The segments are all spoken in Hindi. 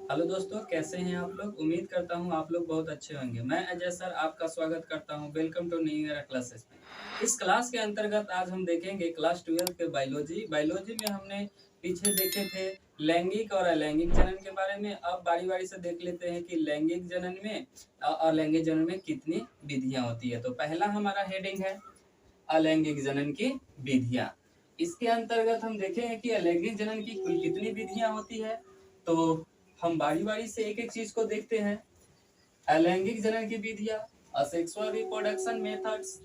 हेलो दोस्तों, कैसे हैं आप लोग। उम्मीद करता हूं आप लोग बहुत अच्छे होंगे। मैं अजय सर आपका स्वागत करता हूं। Welcome to new year classes में। इस क्लास के अंतर्गत आज हम देखेंगे क्लास 12 के बायोलॉजी में हमने पीछे देखे थे लैंगिक और अलैंगिक जनन के बारे में। अब बारी बारी से देख लेते हैं कि लैंगिक जनन में और अलैंगिक जनन में कितनी विधियां होती है। तो पहला हमारा हेडिंग है अलैंगिक जनन की विधियां। इसके अंतर्गत हम देखेंगे कि अलैंगिक जनन की कुल कितनी विधियां होती है। तो हम बारी बारी से एक एक चीज को देखते हैं। अलैंगिक जनन की विधियां, असेक्सुअल रिप्रोडक्शन मेथड्स।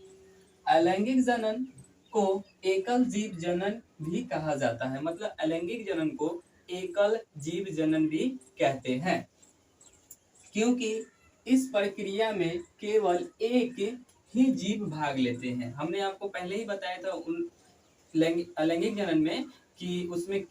अलैंगिक जनन को एकल जीव जनन भी कहा जाता है, मतलब अलैंगिक जनन को एकल जीव जनन भी कहते हैं, क्योंकि इस प्रक्रिया में केवल एक ही जीव भाग लेते हैं। हमने आपको पहले ही बताया था उन अलैंगिक जनन में कि उसमें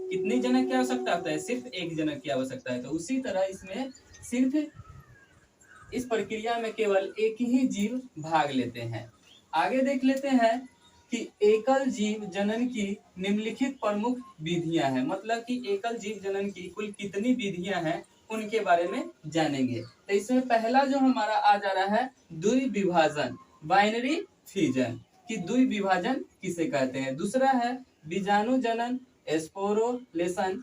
कितने जनक की आवश्यकता होता है, सिर्फ एक जनक की आवश्यकता है। तो उसी तरह इसमें सिर्फ इस प्रक्रिया में केवल एक ही जीव भाग लेते हैं। आगे देख लेते हैं कि एकल जीव जनन की निम्नलिखित प्रमुख विधियां हैं, मतलब कि एकल जीव जनन की कुल कितनी विधियां हैं उनके बारे में जानेंगे। तो इसमें पहला जो हमारा आ जा रहा है द्विविभाजन, बाइनरी फिजन कि द्विविभाजन किसे कहते हैं। दूसरा है बीजाणु जनन, स्पोरोलेशन,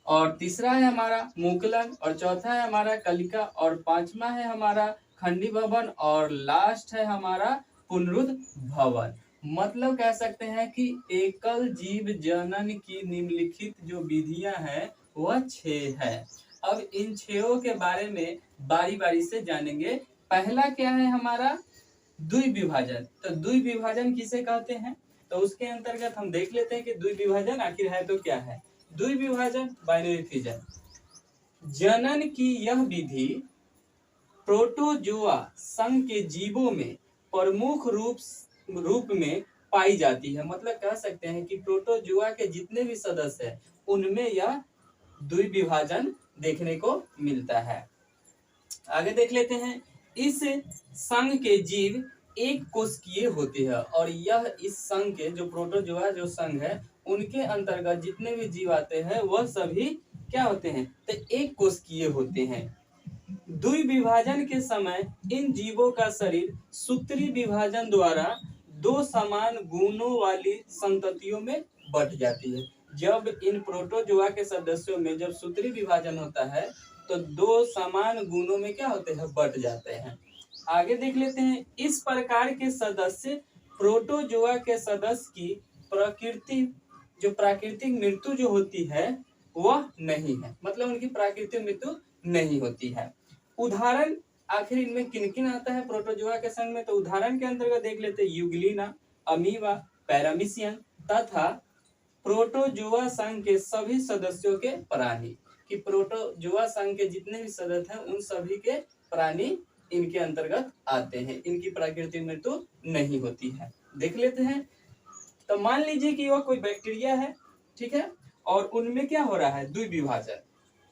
और तीसरा है हमारा मुकुलन, और चौथा है हमारा कलिका, और पांचवा है हमारा खंडी भवन, और लास्ट है हमारा पुनरुद्भवन। मतलब कह सकते हैं कि एकल जीव जनन की निम्नलिखित जो विधियां हैं वह 6 है। अब इन 6 के बारे में बारी बारी से जानेंगे। पहला क्या है हमारा द्विविभाजन। तो द्विविभाजन किसे कहते हैं, तो उसके अंतर्गत हम देख लेते हैं कि द्विविभाजन आखिर है तो क्या है। द्विविभाजन बाइनरी फिजन जनन की यह विधि प्रोटोजोआ संघ के जीवों में प्रमुख रूप में पाई जाती है। मतलब कह सकते हैं कि प्रोटोजोआ के जितने भी सदस्य हैं उनमें यह द्विविभाजन देखने को मिलता है। आगे देख लेते हैं। इस संघ के जीव एक कोशिकीय होते हैं, और यह इस संघ के जो प्रोटोजोआ जो संघ है उनके अंतर्गत जितने भी जीव आते हैं वह सभी क्या होते हैं, तो एक कोशिकीय होते हैं। द्विविभाजन के समय इन जीवों का शरीर सूत्री विभाजन द्वारा दो समान गुणों वाली संततियों में बट जाती है। जब इन प्रोटोजोआ के सदस्यों में जब सूत्री विभाजन होता है तो दो समान गुणों में क्या होते हैं, बट जाते हैं। आगे देख लेते हैं। इस प्रकार के सदस्य प्रोटोजोआ के सदस्य की प्रकृति जो प्राकृतिक मृत्यु जो होती है वह नहीं है, मतलब उनकी प्राकृतिक मृत्यु नहीं होती है। उदाहरण आखिर इनमें किन किन आता है प्रोटोजोआ के संग में, तो उदाहरण के अंतर्गत देख लेते हैं यूग्लिना, अमीबा, पैरामीशियन तथा प्रोटोजोआ संघ के सभी सदस्यों के प्राणी। कि प्रोटोजोआ संघ के जितने भी सदस्य हैं उन सभी के प्राणी इनके अंतर्गत आते हैं, इनकी प्राकृतिक मृत्यु नहीं होती है। देख लेते हैं। तो मान लीजिए कि वह कोई बैक्टीरिया है, ठीक है, और उनमें क्या हो रहा है, द्विविभाजन।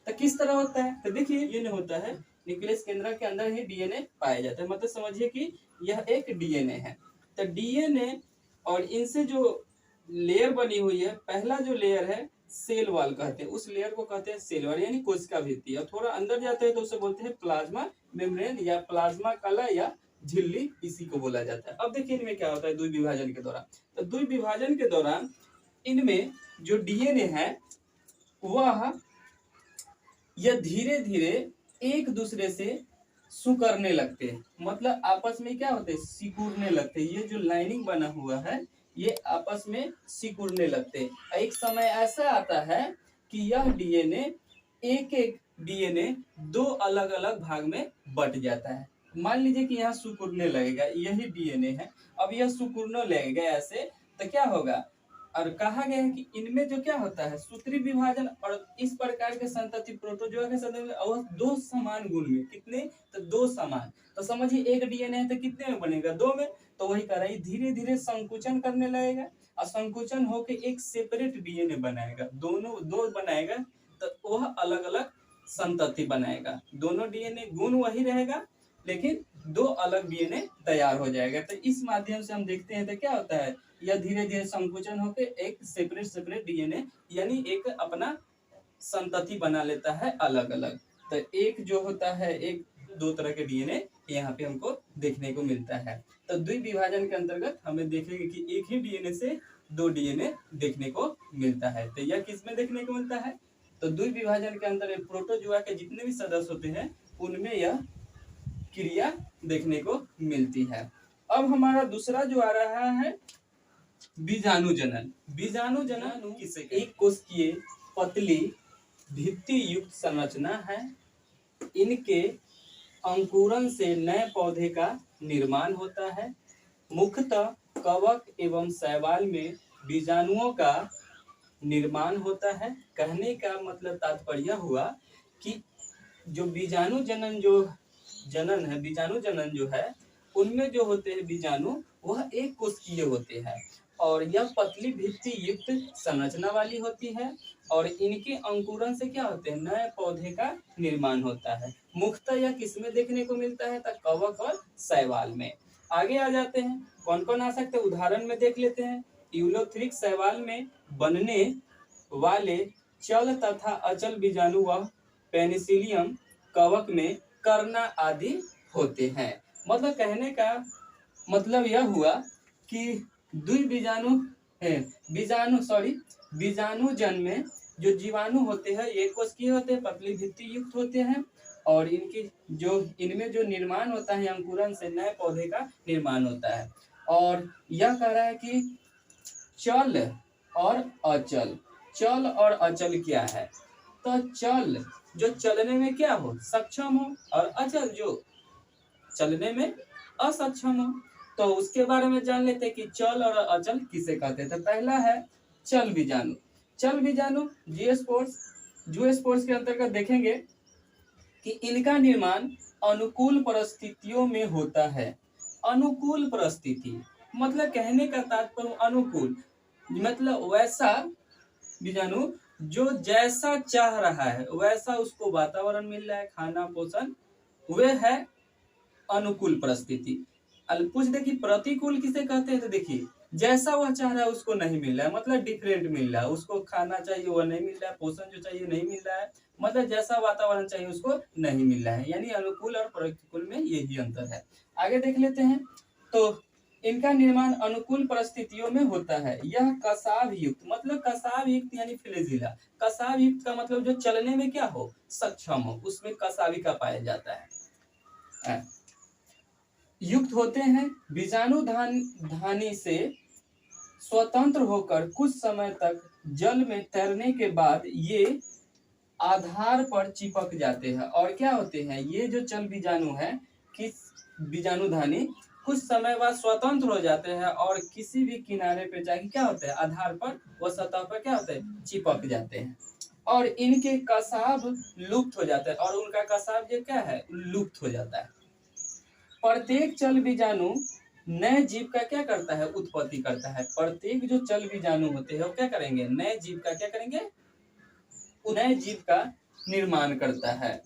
तो किस तरह होता है, तो देखिए ये होता है न्यूक्लियस केंद्र के अंदर ही डीएनए पाया जाता है। मतलब समझिए कि यह एक डीएनए है। तो डीएनए और इनसे जो लेयर बनी हुई है, पहला जो लेयर है सेल वॉल कहते हैं, उस लेयर को कहते हैं सेल वॉल यानी कोशिका भित्ति। और थोड़ा अंदर जाते हैं तो उसे बोलते हैं प्लाज्मा मेम्ब्रेन या प्लाज्मा कला या झिल्ली, इसी को बोला जाता है। अब देखिए इनमें क्या होता है द्विविभाजन के दौरान। तो द्विविभाजन के दौरान इनमें जो डीएनए है वह यह धीरे धीरे एक दूसरे से सुकरने लगते हैं, मतलब आपस में क्या होते हैं, सिकुड़ने लगते हैं। ये जो लाइनिंग बना हुआ है ये आपस में सिकुड़ने लगते हैं। एक समय ऐसा आता है कि यह डीएनए एक एक डीएनए दो अलग अलग भाग में बट जाता है। मान लीजिए कि यहाँ सिकुड़ने लगेगा, यही डीएनए है, अब यह सिकुड़ने लगेगा ऐसे, तो क्या होगा, और कहा गया है कि इनमें जो क्या होता है सूत्री विभाजन, और इस प्रकार के संतति प्रोटोजोआ के संदर्भ में और दो समान गुण में, कितने, तो दो समान। तो समझिए एक डीएनए है तो कितने में बनेगा, दो में। तो वही कर रहा है, धीरे धीरे संकुचन करने लगेगा और संकुचन होकर एक सेपरेट डीएनए बनाएगा, दोनों दो बनाएगा, तो वह अलग अलग संतति बनाएगा। दोनों डीएनए गुण वही रहेगा लेकिन दो अलग डीएनए तैयार हो जाएगा। तो इस माध्यम से हम देखते हैं तो क्या होता है, यह धीरे धीरे संकुचन होकर एक सेपरेट डीएनए यानी एक अपना संतति बना लेता है अलग अलग। तो एक जो होता है, एक दो तरह के डीएनए यहाँ पे हमको देखने को मिलता है। तो द्विविभाजन के अंतर्गत हमें देखेंगे कि एक ही डीएनए से दो डीएनए देखने को मिलता है। तो यह किस में देखने को मिलता है? तो द्विविभाजन के अंतर्गत प्रोटोजुआ के जितने भी सदस्य होते हैं उनमें यह क्रिया देखने को मिलती है। अब हमारा दूसरा जो आ रहा है बीजाणुजनन। बीजाणुजनन किसे? एक कोशिकीय पतली भित्ति युक्त संरचना है। इनके अंकुरन से नए पौधे का निर्माण होता है। मुख्यतः कवक एवं शैवाल में बीजाणुओं का निर्माण होता है। कहने का मतलब तात्पर्य हुआ कि जो बीजाणु जनन जो जनन है, बीजाणु जनन जो है उनमें जो होते हैं बीजाणु वह एक कोशिकीय होते हैं और यह पतली भित्ति युक्त संरचना वाली होती है और इनके अंकुरन से क्या होते हैं, नए पौधे का निर्माण होता है। मुख्यतः यह किसमें देखने को मिलता है? तो कवक और शैवाल में। आगे आ जाते हैं, कौन कौन आ सकते हैं, उदाहरण में देख लेते हैं। यूलोथ्रिक शैवाल में बनने वाले चल तथा अचल बीजाणु व पेनिसिलियम कवक में करना आदि होते हैं। मतलब कहने का मतलब यह हुआ कि द्विबीजाणु है, बीजाणुजन में जो जीवाणु होते हैं एक कोशिकीय होते हैं, पतली भित्ति युक्त होते हैं और इनमें जो निर्माण होता है अंकुरन से नए पौधे का निर्माण होता है। और यह कह रहा है कि चल और अचल क्या है? तो चल जो चलने में क्या हो, सक्षम हो, और अचल जो चलने में असक्षम हो। तो उसके बारे में जान लेते हैं कि चल और अचल किसे कहते हैं। तो पहला है चल बीजाणु। चल बीजाणु जूस्पोर्स के अंतर्गत देखेंगे कि इनका निर्माण अनुकूल परिस्थितियों में होता है। अनुकूल परिस्थिति मतलब कहने का तात्पर्य अनुकूल मतलब वैसा बीजाणु जो जैसा चाह रहा है वैसा उसको वातावरण मिल रहा है, खाना पोषण, वे है अनुकूल परिस्थिति। पूछ दे कि प्रतिकूल किसे कहते हैं? तो देखिए जैसा वह चाह रहा है उसको नहीं मिल रहा है, मतलब डिफरेंट मिल रहा है, उसको खाना चाहिए वह नहीं मिल रहा है, पोषण जो चाहिए नहीं मिल रहा है, मतलब जैसा वातावरण चाहिए उसको नहीं मिल रहा है। यानी अनुकूल और प्रतिकूल में यही अंतर है। आगे देख लेते हैं। तो इनका निर्माण अनुकूल परिस्थितियों में होता है। यह कसाव युक्त मतलब कसाव युक्त यानी फ्लैजिला। कसाव युक्त का मतलब जो चलने में क्या हो, सक्षम हो, उसमें कसाविका पाया जाता है। युक्त होते हैं। बीजाणु धानी से स्वतंत्र होकर कुछ समय तक जल में तैरने के बाद ये आधार पर चिपक जाते हैं और क्या होते हैं, ये जो चल बीजाणु है कि बीजाणुधानी कुछ समय बाद स्वतंत्र हो जाते हैं और किसी भी किनारे पे जाके क्या होते हैं, आधार पर व सतह पर क्या होते हैं, चिपक जाते हैं और इनके कसाब लुप्त हो जाते हैं और उनका कसाब जो क्या है, लुप्त हो जाता है। प्रत्येक चल बीजाणु नए जीव का क्या करता है, उत्पत्ति करता है। प्रत्येक जो चल बीजाणु होते हैं वो क्या करेंगे, नए जीव का क्या करेंगे, नए जीव का निर्माण करता है।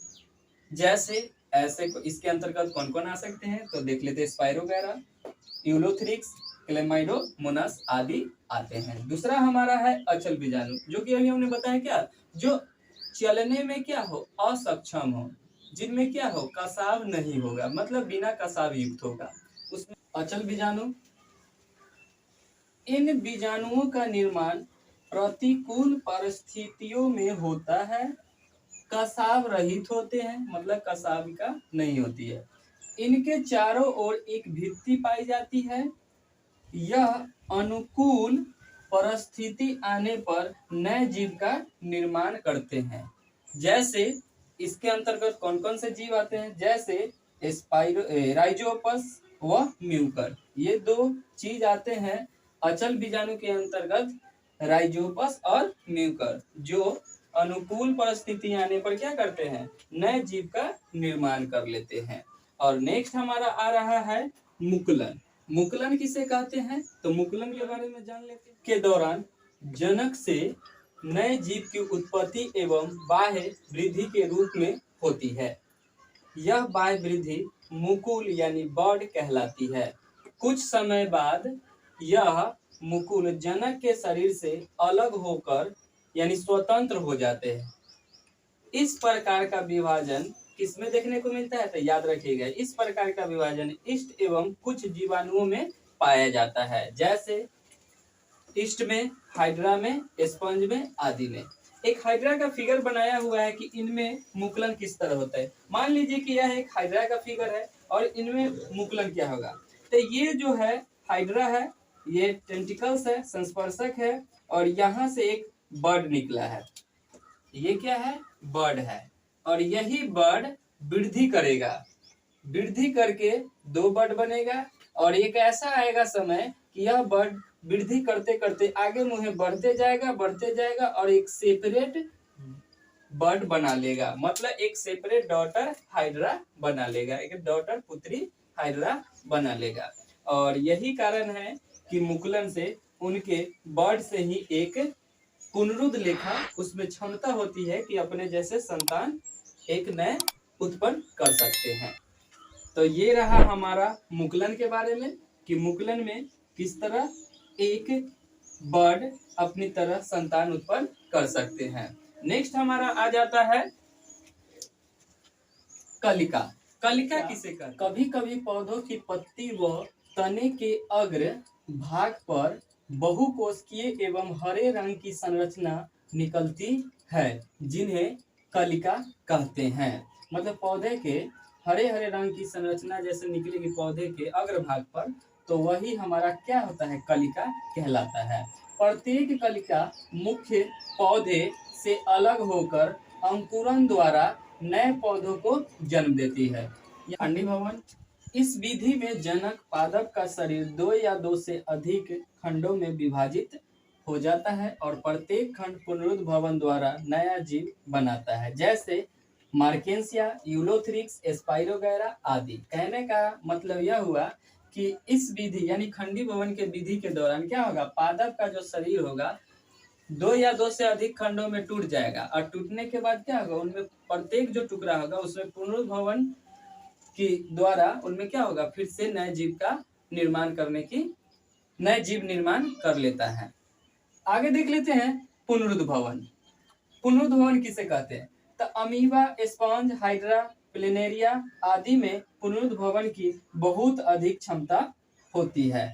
जैसे ऐसे इसके अंतर्गत कौन कौन आ सकते हैं तो देख लेते हैं। स्पाइरोगैरा, यूलोथ्रिक्स, क्लेमाइडोमोनास आदि आते हैं। दूसरा हमारा है अचल बीजाणु, जो कि अभी हमने बताया क्या, जो चलने में क्या हो, असक्षम हो, जिनमें क्या हो, कसाव नहीं होगा, मतलब बिना कसाव युक्त होगा, उसमें अचल बीजाणु। इन बीजाणुओं का निर्माण प्रतिकूल परिस्थितियों में होता है, कसाव रहित होते हैं, मतलब कसाविका नहीं होती है। इनके चारों ओर एक भित्ति पाई जाती है। यह अनुकूल परिस्थिति आने पर नए जीव का निर्माण करते हैं। जैसे इसके अंतर्गत कौन कौन से जीव आते हैं, जैसे राइजोपस व म्यूकर, ये दो चीज आते हैं अचल बीजाणु के अंतर्गत, राइजोपस और म्यूकर, जो अनुकूल परिस्थिति आने पर क्या करते हैं, नए जीव का निर्माण कर लेते हैं। और नेक्स्ट हमारा आ रहा है मुकुलन। मुकुलन किसे कहते हैं तो मुकुलन के बारे में जान लेते हैं। के दौरान जनक से नए जीव की उत्पत्ति एवं बाह्य वृद्धि के रूप में होती है। यह बाह्य वृद्धि मुकुल यानी बर्ड कहलाती है। कुछ समय बाद यह मुकुल जनक के शरीर से अलग होकर यानी स्वतंत्र हो जाते हैं इस प्रकार का विभाजन किसमें देखने को मिलता है? तो याद रखिएगा, इस प्रकार का विभाजन ईस्ट एवं कुछ जीवाणुओं में पाया जाता है, जैसे ईस्ट में, हाइड्रा में, स्पंज में आदि में। एक हाइड्रा का फिगर बनाया हुआ है कि इनमें मुकुलन किस तरह होता है। मान लीजिए कि यह एक हाइड्रा का फिगर है और इनमें मुकुलन क्या होगा। तो ये जो है हाइड्रा है, ये टेंटिकल्स है, संस्पर्शक है, और यहाँ से एक बर्ड निकला है। ये क्या है? बर्ड है। और यही बर्ड वृद्धि करेगा, वृद्धि करके दो बर्ड बनेगा, और एक ऐसा आएगा समय कि यह बर्ड वृद्धि करते करते आगे मुहे बढ़ते जाएगा और एक सेपरेट बर्ड बना लेगा, मतलब एक सेपरेट डॉटर हाइड्रा बना लेगा, एक डॉटर पुत्री हाइड्रा बना लेगा। और यही कारण है कि मुकुलन से उनके बर्ड से ही एक पुनरुद्ध लेखा उसमें क्षमता होती है कि अपने जैसे संतान एक नए उत्पन्न कर सकते हैं। तो ये रहा हमारा मुकुलन के बारे में कि मुकुलन में किस तरह एक बर्ड अपनी तरह संतान उत्पन्न कर सकते हैं। नेक्स्ट हमारा आ जाता है कलिका। कलिका किसे कहते हैं? कभी कभी पौधों की पत्ती व तने के अग्र भाग पर बहुकोशिकीय एवं हरे रंग की संरचना निकलती है, जिन्हें कलिका कहते हैं। मतलब पौधे के हरे हरे रंग की संरचना जैसे निकलेगी पौधे के अग्रभाग पर, तो वही हमारा क्या होता है? कलिका कहलाता है। प्रत्येक कलिका मुख्य पौधे से अलग होकर अंकुरन द्वारा नए पौधों को जन्म देती है। खंडीभवन, इस विधि में जनक पादप का शरीर दो या दो से अधिक खंडों में विभाजित हो जाता है और प्रत्येक खंड पुनरुद्ध भवन द्वारा नया जीव बनाता है, जैसे मार्केंसिया, यूलोथ्रिक्स, स्पाइरोगैरा आदि। कहने का मतलब यह हुआ कि इस विधि यानी खंडी भवन के विधि के दौरान क्या होगा? पादप का जो शरीर होगा दो या दो से अधिक खंडों में टूट जाएगा, और टूटने के बाद क्या होगा? उनमें प्रत्येक जो टुकड़ा होगा उसमें पुनरुद्ध भवन की द्वारा उनमें क्या होगा? फिर से नए जीव का निर्माण करने की, नए जीव निर्माण कर लेता है। आगे देख लेते हैं पुनरुद्ध भवन। पुनरुद्ध भवन किसे कहते हैं? तो अमीबा, स्पंज, हाइड्रा, प्लेनेरिया आदि में पुनरुद्ध भवन की बहुत अधिक क्षमता होती है।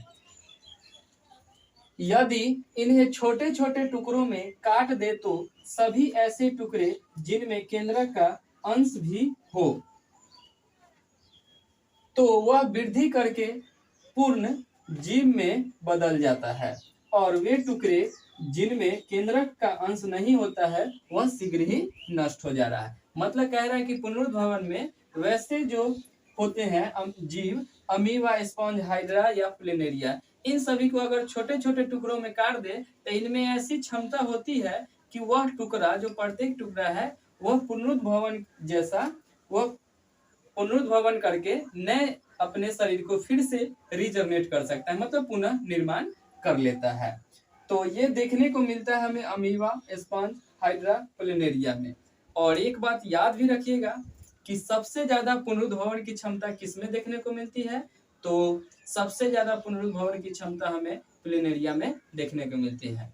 यदि इन्हें छोटे छोटे टुकड़ों में काट दे तो सभी ऐसे टुकड़े जिनमें केंद्रक का अंश भी हो, तो वह वृद्धि करके पूर्ण जीव में बदल जाता है, और वे टुकड़े जिनमें केंद्रक का अंश नहीं होता है वह शीघ्र ही नष्ट हो जा रहा है। मतलब कह रहा है कि पुनरुद्ध भवन में वैसे जो होते हैं जीव, अमीबा, स्पंज, हाइड्रा या प्लेनेरिया, इन सभी को अगर छोटे छोटे टुकड़ों में काट दे तो इनमें ऐसी क्षमता होती है कि वह टुकड़ा, जो प्रत्येक टुकड़ा है, वह पुनरुद्ध भवन जैसा, वह पुनरुद्ध भवन करके नए अपने शरीर को फिर से रिजनरेट कर सकता है, मतलब पुनः निर्माण कर लेता है। तो ये देखने को मिलता है हमें अमीबा, स्पंज, हाइड्रा, प्लेनेरिया में। और एक बात याद भी रखिएगा कि सबसे ज्यादा पुनरुद्ध भवन की क्षमता किसमें देखने को मिलती है? तो सबसे ज्यादा पुनरुद्ध भवन की क्षमता हमें प्लेनेरिया में देखने को मिलती है।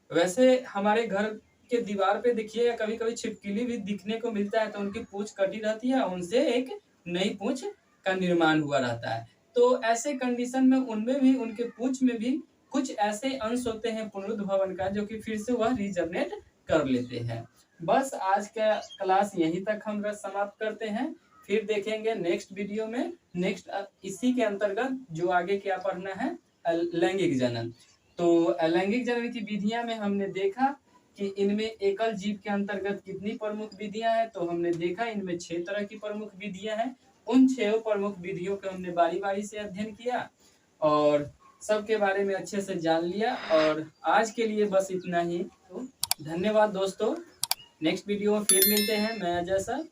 वैसे हमारे घर के दीवार पे देखिए कभी कभी छिपकली भी दिखने को मिलता है, तो उनकी पूंछ कटी रहती है, उनसे एक नई पूंछ का निर्माण हुआ रहता है। तो ऐसे कंडीशन में उनमें भी, उनके पूंछ में भी कुछ ऐसे अंश होते हैं पुनरुद्ध भवन का, जो कि फिर से वह रिजनरेट कर लेते हैं। बस आज का क्लास यहीं तक हम समाप्त करते हैं, फिर देखेंगे नेक्स्ट वीडियो में। नेक्स्ट इसी के अंतर्गत जो आगे क्या पढ़ना है, लैंगिक जनन। तो लैंगिक जनन की विधियां में हमने देखा कि इनमें एकल जीव के अंतर्गत कितनी प्रमुख विधियां हैं, तो हमने देखा इनमें 6 तरह की प्रमुख विधियां हैं। उन 6 प्रमुख विधियों को हमने बारी बारी से अध्ययन किया और सबके बारे में अच्छे से जान लिया। और आज के लिए बस इतना ही। तो धन्यवाद दोस्तों, नेक्स्ट वीडियो में फिर मिलते हैं। मैं अजय सर।